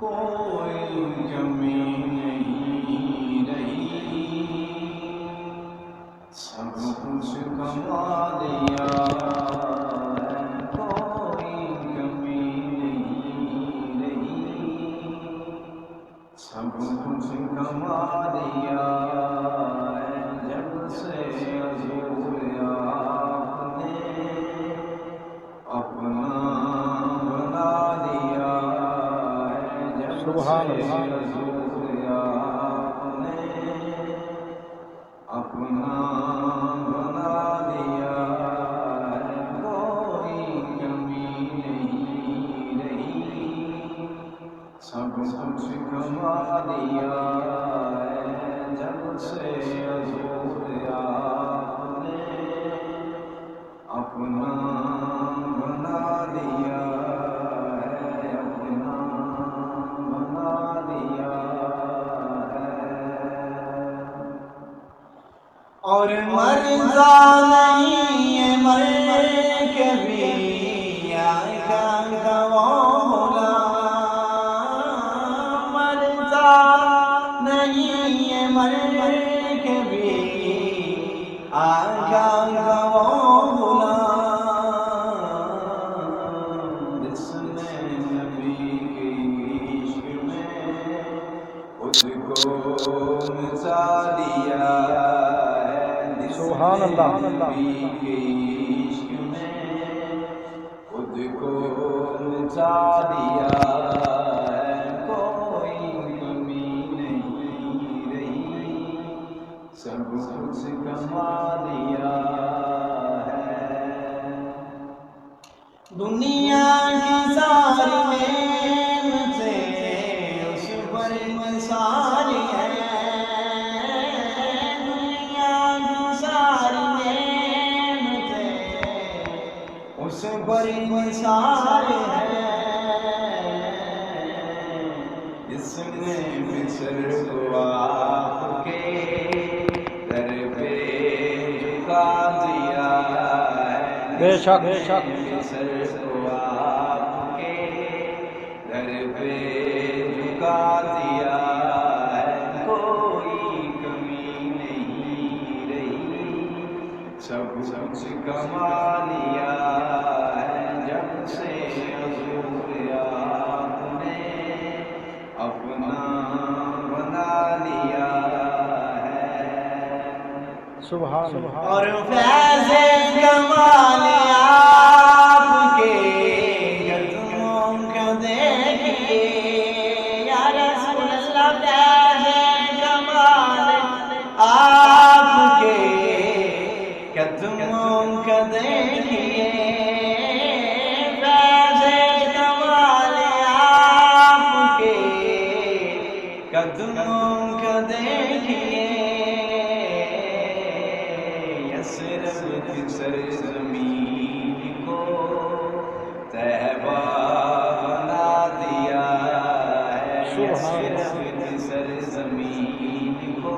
کوئی کمی نہیں رہی، سب کچھ کما دیا، کوئی کمی نہیں رہی، سب کچھ کما دیا، جب سے حضور آپ نے اپنا بنا دیا، سبحان اللہ، حضور آپ نے اپنا بنا دیا، کوئی کمی نہیں رہی، سب کچھ کما دیا، جب سے حضور آپ نے اپنا بنا دیا، اپنا بنا دیا اور مرزا نہیں مر کبھی آئے گا مولا، مرزا نہیں مر کبھی آئے گا مولا، جس نے نبی کے عشق میں خود کو مٹا دیا، سبحان اللہ، نبی کے عشق میں خود کو مٹا دیا، کوئی کمی نہیں رہی، سب کچھ کما دیا ہے، دنیا کی ساری نعمتیں اس پر مثال ہے، اس پر مثال ہے، جس نے مصر کو آپ کے در پہ جھکا دیا، بے شک بے شک، مصر کو آپ کے در پہ جھکا دیا، کوئی کمی نہیں رہی، سب کچھ کما لیا، جب سے حضور آپ نے اپنا بنا لیا ہے، سبحان اللہ، اور فیض کمال آپ کے قدموں کو دیکھیے، یا رسول اللہ، فیض کمال آپ کے قدموں کو دیکھیے، فیض کمال آپ کے قدموں کو دیکھیے، یثرب کی سرزمین کو طیبہ بنا دیا ہے، یثرب کی سرزمین کو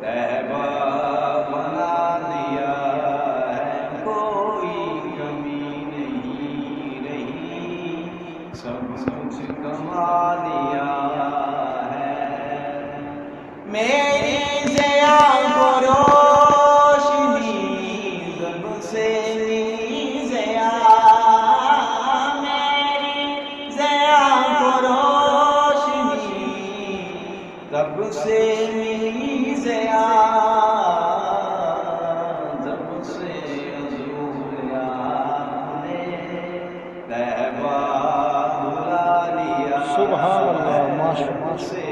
طیبہ بنا دیا ہے، کوئی کمی نہیں رہی، سب کچھ کما دیا ہے، میری ضیا کو روشنی جب سے ملی ضیا، میری ضیا کو روشنی تب سے ملی ضیا، جب سے حضور آپ نے طیبہ بلا لیا، سبحان اللہ، ماشاء اللہ، جب سے